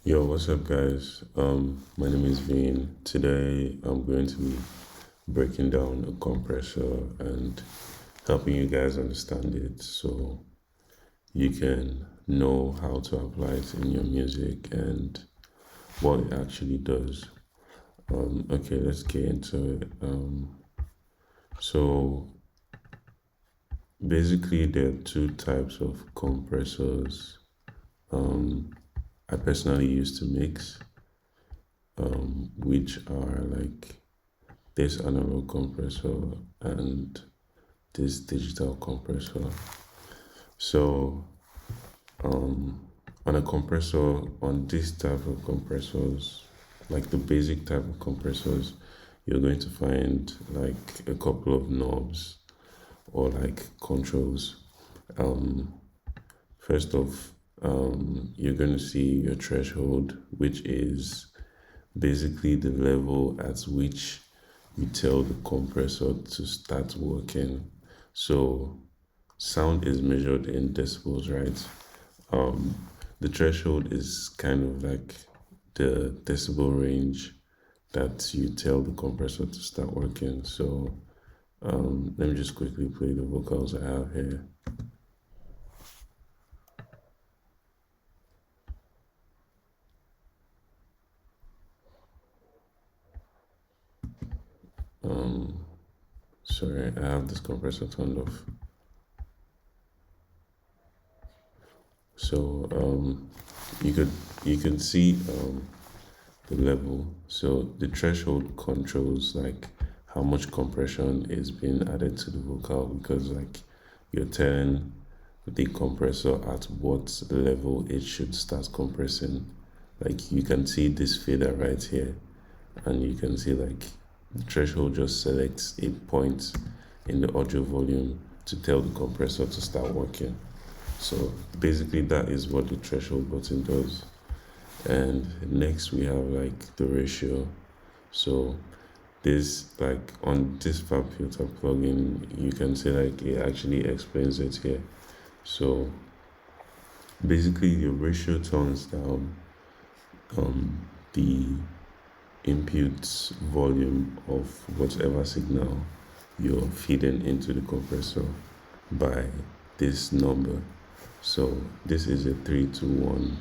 Yo, what's up, guys? My name is Vin. Today, I'm going to be breaking down a compressor and helping you guys understand it so you can know how to apply it in your music and what it actually does. Okay, let's get into it. So basically, there are two types of compressors I personally use to mix, which are like this analog compressor and this digital compressor. So on a compressor, on this type of compressors, like the basic type of compressors, you're going to find like a couple of knobs or like controls. First off, you're going to see your threshold, which is basically the level at which you tell the compressor to start working. So sound is measured in decibels, right? The threshold is kind of like the decibel range that you tell the compressor to start working. So let me just quickly play the vocals I have here. Sorry, I have this compressor turned off. So you can see the level. So the threshold controls like how much compression is being added to the vocal because like you're telling the compressor at what level it should start compressing. Like you can see this fader right here, and you can see like the threshold just selects a point in the audio volume to tell the compressor to start working. So basically that is what the threshold button does. And next we have like the ratio. So this like on this fab filter plugin, you can see like it actually explains it here. So basically your ratio turns down the input volume of whatever signal you're feeding into the compressor by this number. So this is a 3-to-1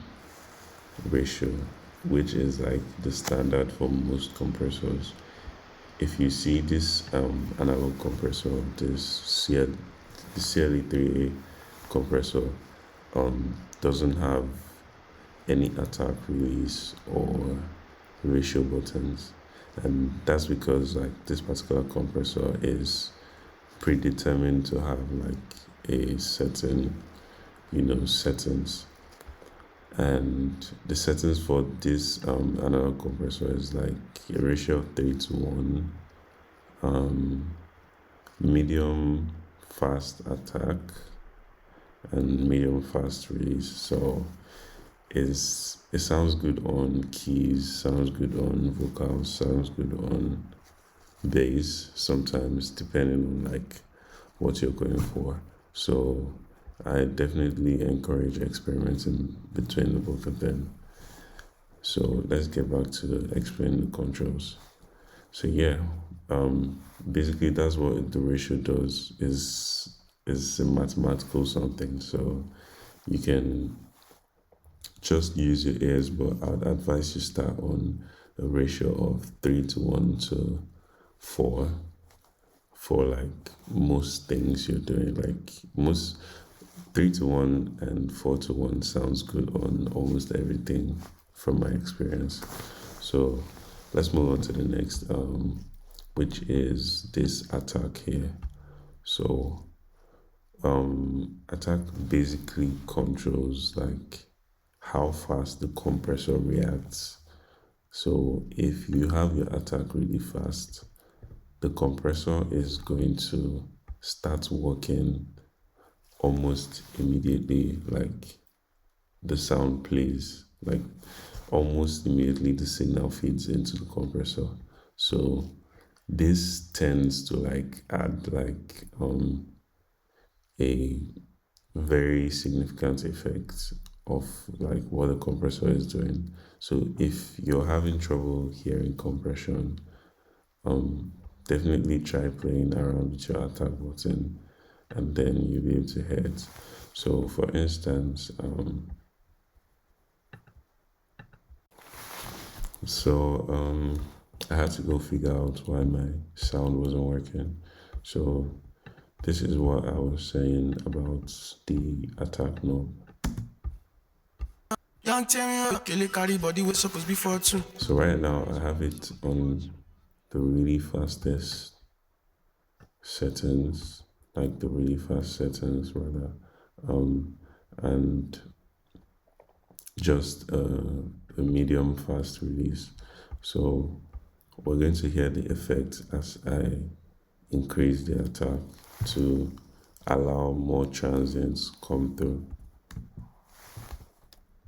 ratio, which is like the standard for most compressors. If you see this analog compressor, the CLE3A compressor doesn't have any attack release or ratio buttons, and that's because like this particular compressor is predetermined to have like a certain settings, and the settings for this analog compressor is like a ratio of 3-to-1, medium fast attack and medium fast release. So it sounds good on keys, sounds good on vocals, sounds good on bass sometimes, depending on like what you're going for. So I definitely encourage experimenting between the both of them. So let's get back to explain the controls. So yeah, basically that's what the ratio does, is a mathematical something. So you can just use your ears, but I'd advise you start on a ratio of 3-to-1 to 4 for like most things you're doing. Like most 3-to-1 and 4-to-1 sounds good on almost everything from my experience. So let's move on to the next, which is this attack here. So attack basically controls like how fast the compressor reacts. So if you have your attack really fast, the compressor is going to start working almost immediately, like the sound plays, like almost immediately the signal feeds into the compressor. So this tends to like add like a very significant effect of like what the compressor is doing. So if you're having trouble hearing compression, definitely try playing around with your attack button, and then you'll be able to hear it. So for instance, I had to go figure out why my sound wasn't working. So this is what I was saying about the attack knob. Young Terry, Kelly carry body was supposed before too. So right now I have it on the really fastest settings, like the really fast settings rather, and just a medium fast release. So we're going to hear the effect as I increase the attack to allow more transients come through.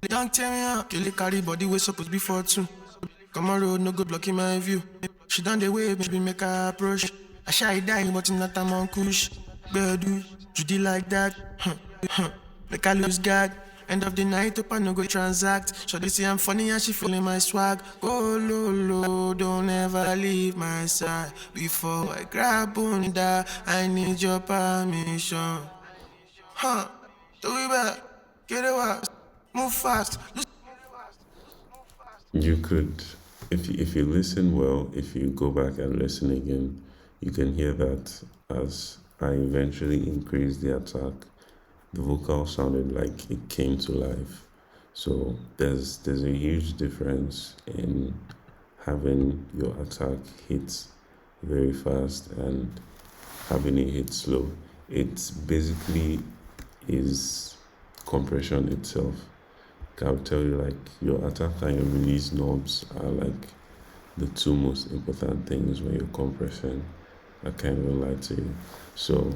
Young Terry, Kelly carry body was supposed before too. Come on road, no go blocking my view. She done the way, maybe make her approach. I shy die, but in that time on kush. Bedu, Judy like that. Make I lose God. End of the night, up and no go transact. So they say I'm funny and she feeling my swag. Go low, low, don't ever leave my side. Before I grab bunda, I need your permission. Do it back, get it out, move fast. You could, if you listen well, if you go back and listen again, you can hear that as I eventually increased the attack, the vocal sounded like it came to life. So there's a huge difference in having your attack hit very fast and having it hit slow. It basically is compression itself. I'll tell you, like, your attack and your release knobs are like the two most important things when you're compressing. I can't even lie to you. So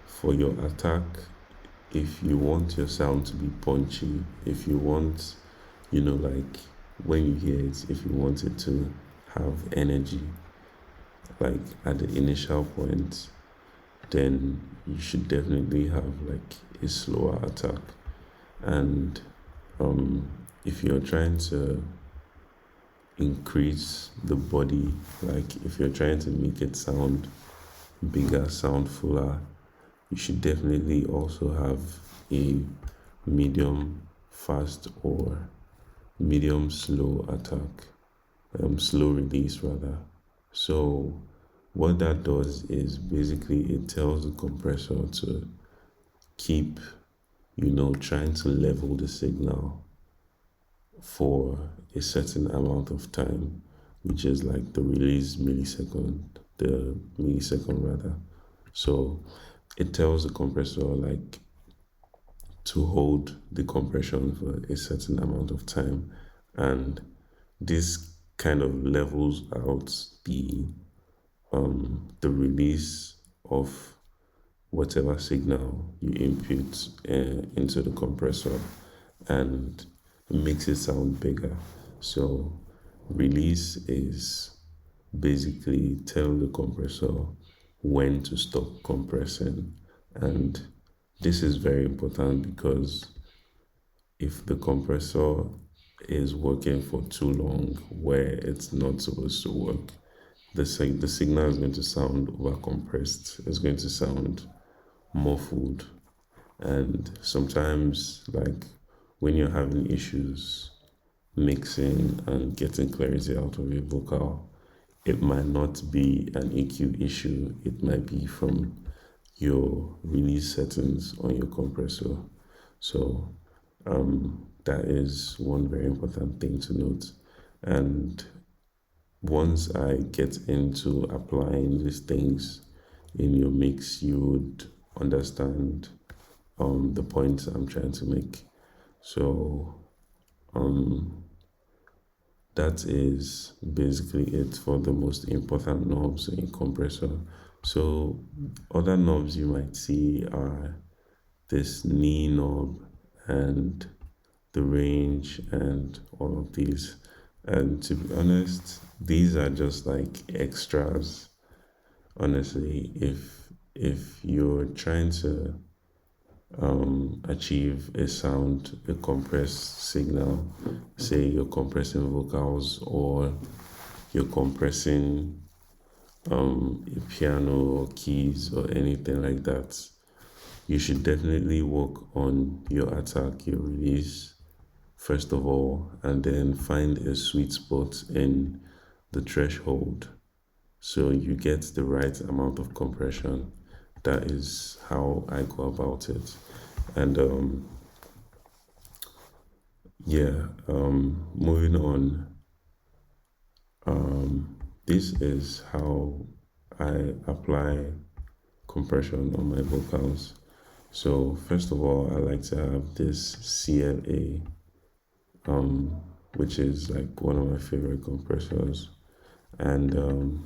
for your attack, if you want your sound to be punchy, if you want, like when you hear it, if you want it to have energy, like at the initial point, then you should definitely have like a slower attack. And if you're trying to increase the body, like if you're trying to make it sound bigger, sound fuller, you should definitely also have a medium fast or medium slow attack, slow release rather. So what that does is basically it tells the compressor to keep, trying to level the signal for a certain amount of time, which is like the release millisecond, the millisecond rather. So it tells the compressor like to hold the compression for a certain amount of time, and this kind of levels out the release of whatever signal you input into the compressor, and makes it sound bigger. So release is basically tell the compressor when to stop compressing, and this is very important because if the compressor is working for too long where it's not supposed to work, the signal is going to sound over compressed. It's going to sound muffled. And sometimes, like when you're having issues mixing and getting clarity out of your vocal, it might not be an EQ issue. It might be from your release settings on your compressor. So that is one very important thing to note. And once I get into applying these things in your mix, you would understand the points I'm trying to make. So that is basically it for the most important knobs in compressor. So other knobs you might see are this knee knob and the range and all of these. And to be honest, these are just like extras. Honestly, if you're trying to achieve a sound, a compressed signal. Say you're compressing vocals or you're compressing a piano or keys or anything like that, you should definitely work on your attack, your release, first of all, and then find a sweet spot in the threshold so you get the right amount of compression. That is how I go about it. And moving on, this is how I apply compression on my vocals. So first of all, I like to have this CLA, which is like one of my favorite compressors. And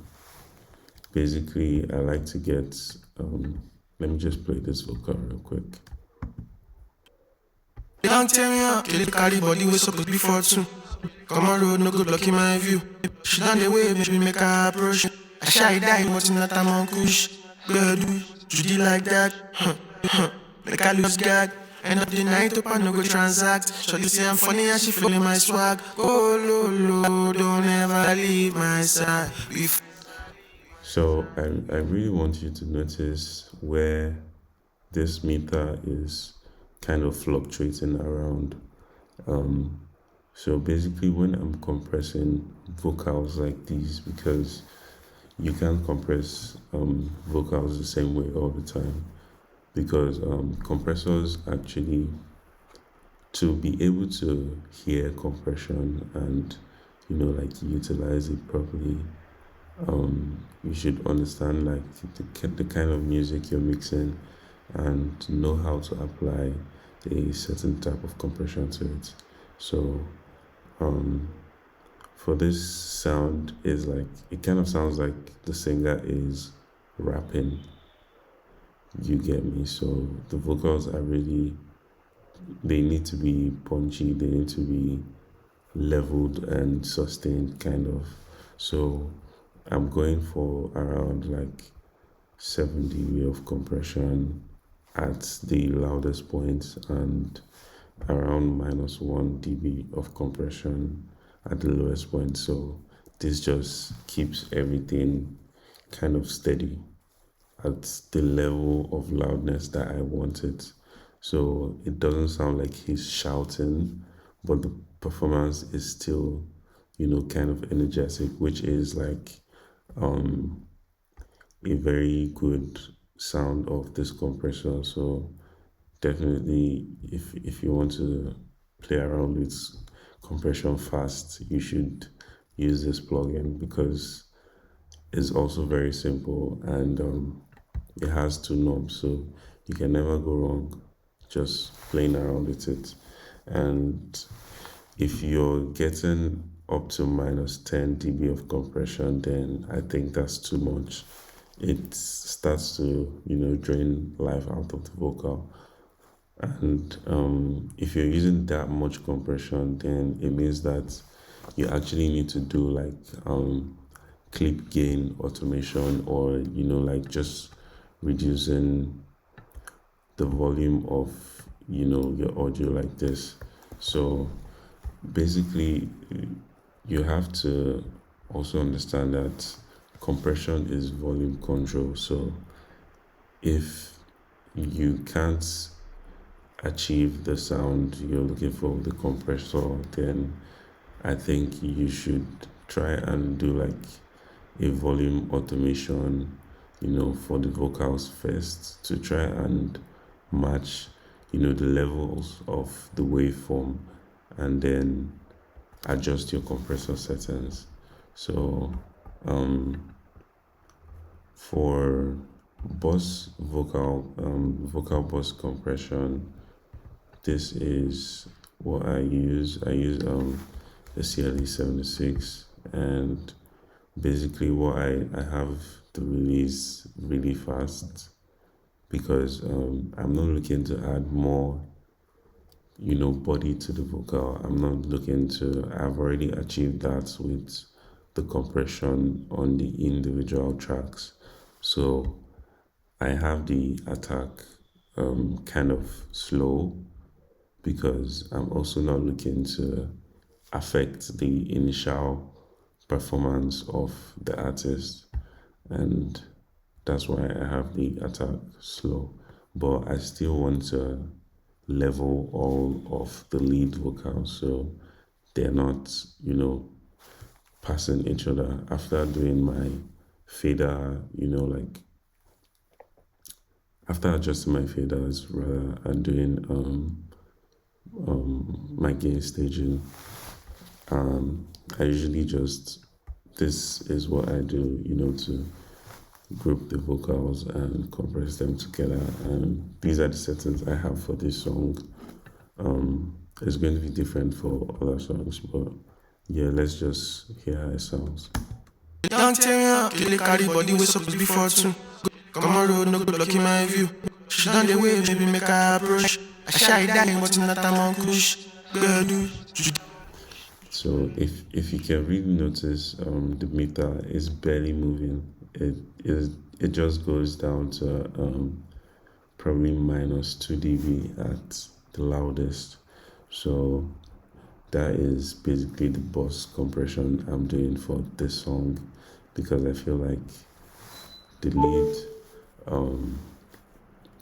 basically, I like to get, let me just play this vocal real quick. They don't tell me up, they carry body way supposed be for two. Come on road, no good blocking my view. She done the way, maybe make her approach. I shy die, what's in that I'm on kush. Bedu, Judy like that, make her lose God. End of the night up and no go transact. So you say I'm funny and she feeling my swag. Oh lo, don't ever leave my side. So I really want you to notice where this meter is kind of fluctuating around. So basically when I'm compressing vocals like these, because you can't compress vocals the same way all the time, because compressors actually, to be able to hear compression and like utilize it properly, you should understand like the kind of music you're mixing and know how to apply a certain type of compression to it. So for this sound, is like, it kind of sounds like the singer is rapping, you get me? So the vocals are really, they need to be punchy, they need to be leveled and sustained kind of. So I'm going for around like 7 dB of compression at the loudest point and around -1 dB of compression at the lowest point. So this just keeps everything kind of steady at the level of loudness that I want it. So it doesn't sound like he's shouting, but the performance is still, kind of energetic, which is like a very good sound of this compressor. So definitely, if you want to play around with compression fast, you should use this plugin because it's also very simple and it has 2 knobs, so you can never go wrong just playing around with it. And if you're getting up to -10 dB of compression, then I think that's too much. It starts to, drain life out of the vocal. And if you're using that much compression, then it means that you actually need to do like clip gain automation, or like just reducing the volume of your audio like this. So basically, you have to also understand that compression is volume control. So if you can't achieve the sound you're looking for with the compressor, then I think you should try and do like a volume automation, for the vocals first, to try and match, the levels of the waveform, and then adjust your compressor settings. So for vocal bus compression, this is what I use. I use the CLE 76, and basically what I have the release really fast because I'm not looking to add more body to the vocal. I'm not looking to, I've already achieved that with the compression on the individual tracks. So I have the attack kind of slow because I'm also not looking to affect the initial performance of the artist, and that's why I have the attack slow. But I still want to level all of the lead vocals so they're not, passing each other. After doing my fader, after adjusting my faders rather and doing my gain staging, I usually just, this is what I do, to group the vocals and compress them together. And these are the settings I have for this song. It's going to be different for other songs, but yeah, let's just hear how it sounds. Don't tell me how to carry body way supposed before too. Come on road, no good luck in my view. She done the way, maybe make her approach. I shy dying, but not a man kush. So if you can really notice, the meter is barely moving. It just goes down to probably minus 2 dB at the loudest. So that is basically the bus compression I'm doing for this song, because I feel like the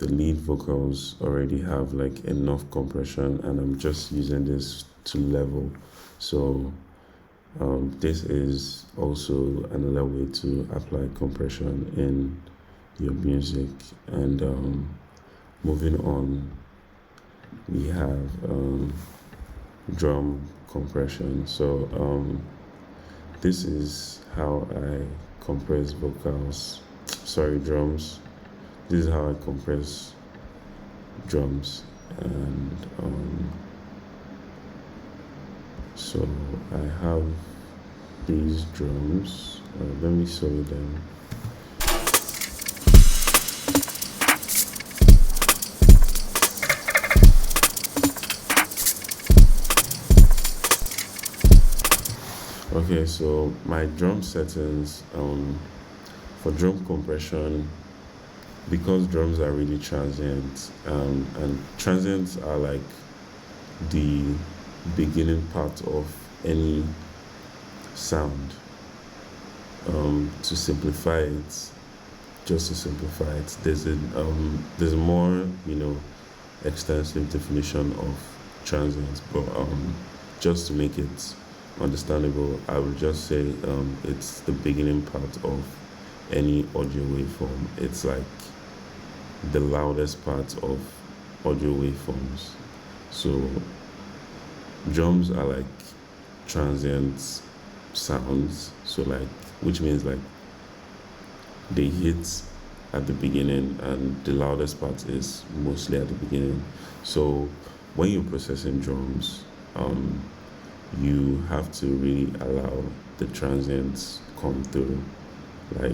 lead vocals already have like enough compression, and I'm just using this to level. So this is also another way to apply compression in your music. And moving on, we have drum compression. So this is how I compress drums. This is how I compress drums. And so I have these drums. Let me show you them. Okay, so my drum settings, for drum compression, because drums are really transient, and transients are like the beginning part of any sound. To simplify it, there's a more extensive definition of transients, but just to make it understandable, I would just say it's the beginning part of any audio waveform. It's like the loudest part of audio waveforms. So drums are like transient sounds, so like, which means like they hit at the beginning and the loudest part is mostly at the beginning. So when you're processing drums, you have to really allow the transients come through, like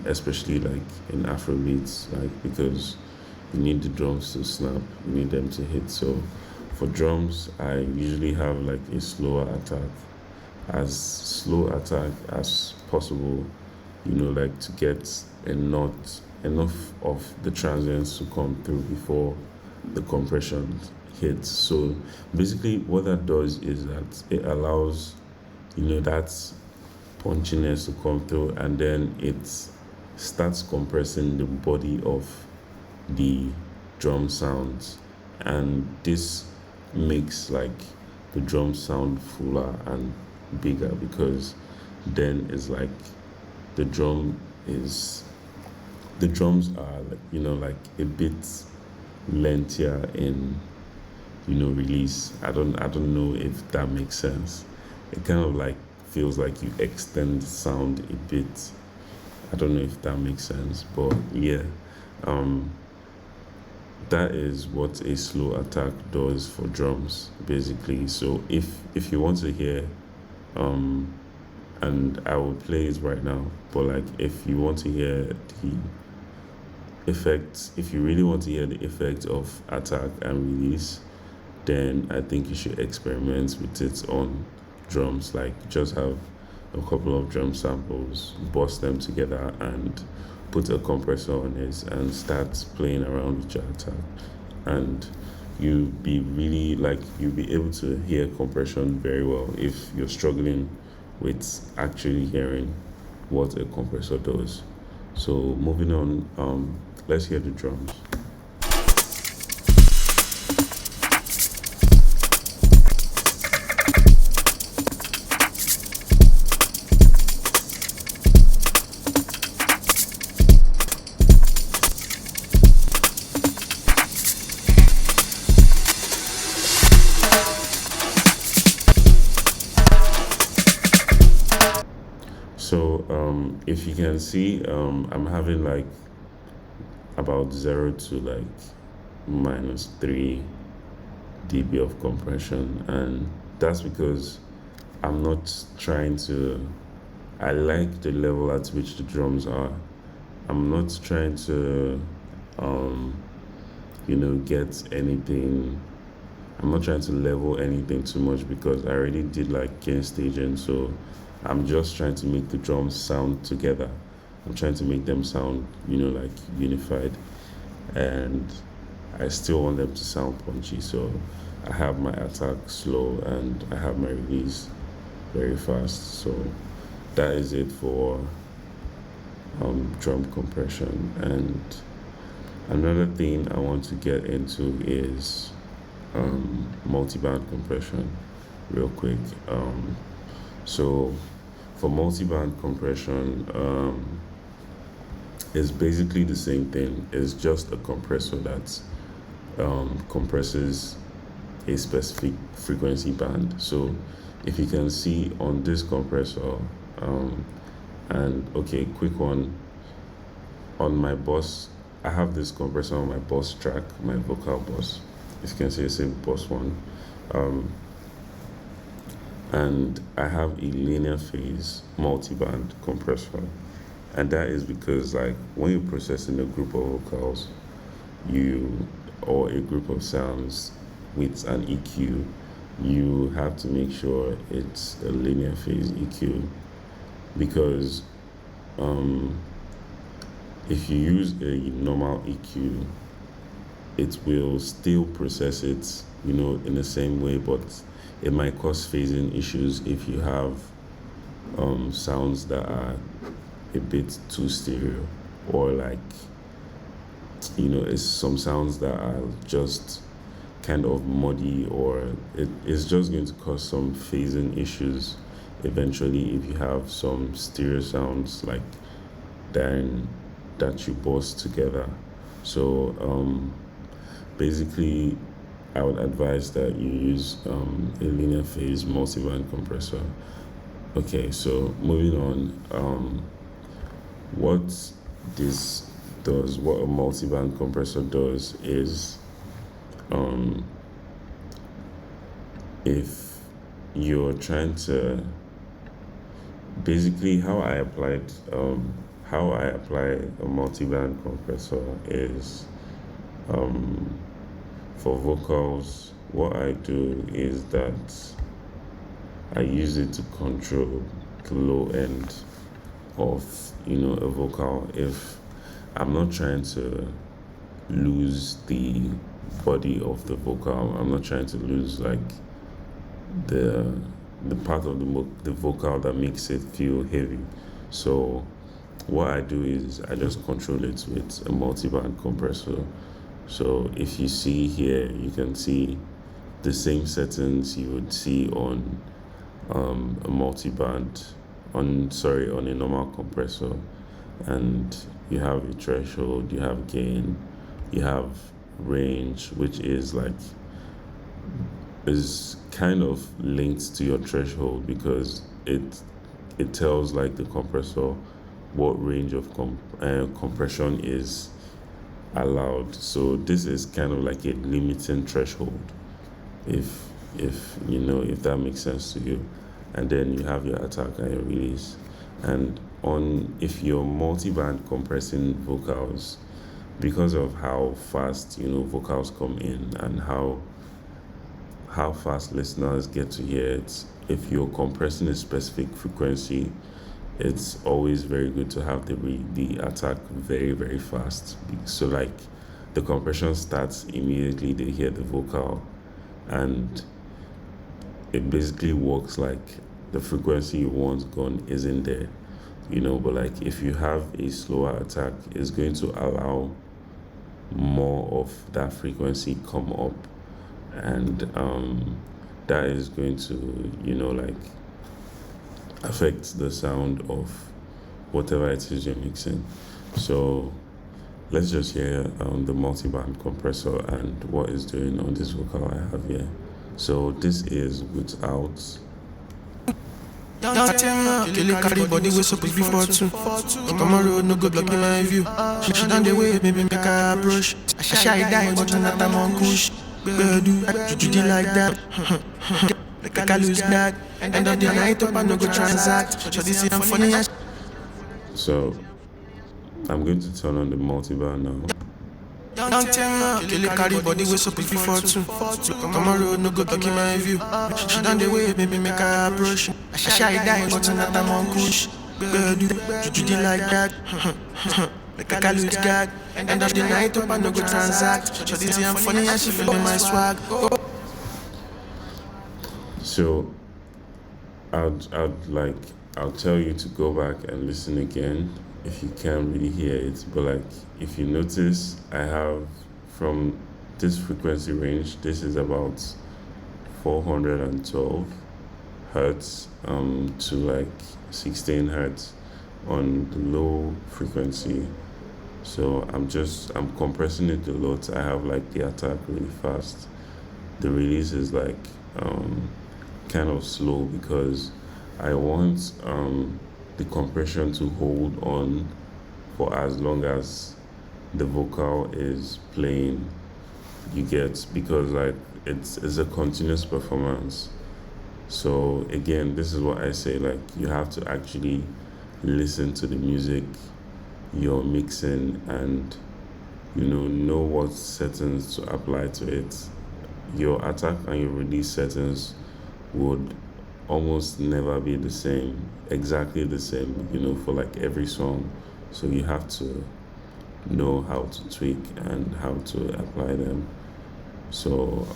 especially like in Afrobeats, like, because you need the drums to snap, you need them to hit. So for drums, I usually have like a slower attack, as slow attack as possible, like to get enough of the transients to come through before the compression hits. So basically what that does is that it allows that punchiness to come through, and then it starts compressing the body of the drum sounds, and this makes like the drum sound fuller and bigger, because then it's like the drums are like, like a bit lengthier in release. I don't know if that makes sense. It kind of like feels like you extend the sound a bit. I don't know if that makes sense, but yeah, that is what a slow attack does for drums, basically. So if you want to hear, and I will play it right now, but like if you want to hear the effects, if you really want to hear the effect of attack and release, then I think you should experiment with it on drums. Like just have a couple of drum samples, bust them together, and put a compressor on it and start playing around with your attack, and you'll be able to hear compression very well if you're struggling with actually hearing what a compressor does. So moving on, let's hear the drums. So if you can see, I'm having like about 0 to like -3 dB of compression, and that's because I'm not trying to. I like the level at which the drums are. I'm not trying to, um, get anything. I'm not trying to level anything too much because I already did like gain staging, so I'm just trying to make the drums sound together. I'm trying to make them sound, like unified, and I still want them to sound punchy. So I have my attack slow and I have my release very fast. So that is it for drum compression. And another thing I want to get into is multiband compression real quick. So for multiband compression, it's basically the same thing. It's just a compressor that compresses a specific frequency band. So if you can see on this compressor, and okay, quick one, on my bus, I have this compressor on my bus track, my vocal bus. If you can see, it's a bus one. And I have a linear phase multiband compressor. And that is because like when you're processing a group of vocals, or a group of sounds with an EQ, you have to make sure it's a linear phase EQ, because if you use a normal EQ, it will still process it, in the same way, but it might cause phasing issues if you have sounds that are a bit too stereo, or like, it's some sounds that are just kind of muddy, or it's just going to cause some phasing issues eventually if you have some stereo sounds like that you bust together. So basically I would advise that you use a linear phase multiband compressor. Okay, so moving on, what this does, what a multiband compressor does is, if you're trying to, basically how I apply a multiband compressor is, for vocals, what I do is that I use it to control the low end of a vocal. If I'm not trying to lose the body of the vocal, I'm not trying to lose like the part of the vocal that makes it feel heavy. So what I do is I just control it with a multiband compressor. So if you see here, you can see the same settings you would see on a multiband, on a normal compressor. And you have a threshold, you have gain, you have range, which is kind of linked to your threshold, because it tells like the compressor what range of compression is allowed. So this is kind of like a limiting threshold, if that makes sense to you. And then you have your attack and your release. And if you're multiband compressing vocals, because of how fast vocals come in and how fast listeners get to hear it, if you're compressing a specific frequency, it's always very good to have the attack very, very fast. So like the compression starts immediately they hear the vocal, and it basically works like the frequency you want gone isn't there, but like if you have a slower attack, it's going to allow more of that frequency come up, and that is going to like affect the sound of whatever it is you're mixing. So let's just hear the multi-band compressor and what it's doing on this vocal I have here. So this is without. Kill carry body we supposed before two. Come on road, no go blocking my view. She down the way, maybe make her approach. I shy die, but not I'm on kush. Judy like that. Like I lose that. End of the night up and no go transact. So this is funny. So I'm going to turn on the multi-band now. Kill carry body we supposed before two. Come on road, no go blocking my view. She down the way, maybe make her approach. I shy die, but not I'm on kush. Judy like that. Like I lose God. End of the night up and no go transact. So this is funny and she feeling my swag. So I'll tell you to go back and listen again if you can't really hear it. But like if you notice, I have from this frequency range, this is about 412 hertz to like 16 hertz on the low frequency. So I'm compressing it a lot. I have like the attack really fast. The release is like kind of slow because I want the compression to hold on for as long as the vocal is playing, you get, because like it's a continuous performance. So again, this is what I say, like you have to actually listen to the music you're mixing and know what settings to apply to it. Your attack and your release settings would almost never be the same, exactly the same, for like every song. So you have to know how to tweak and how to apply them. So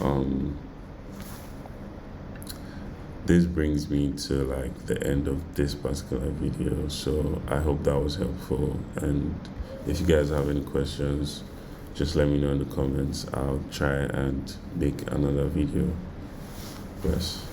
this brings me to like the end of this particular video. So I hope that was helpful, and if you guys have any questions, just let me know in the comments. I'll try and make another video. Bless.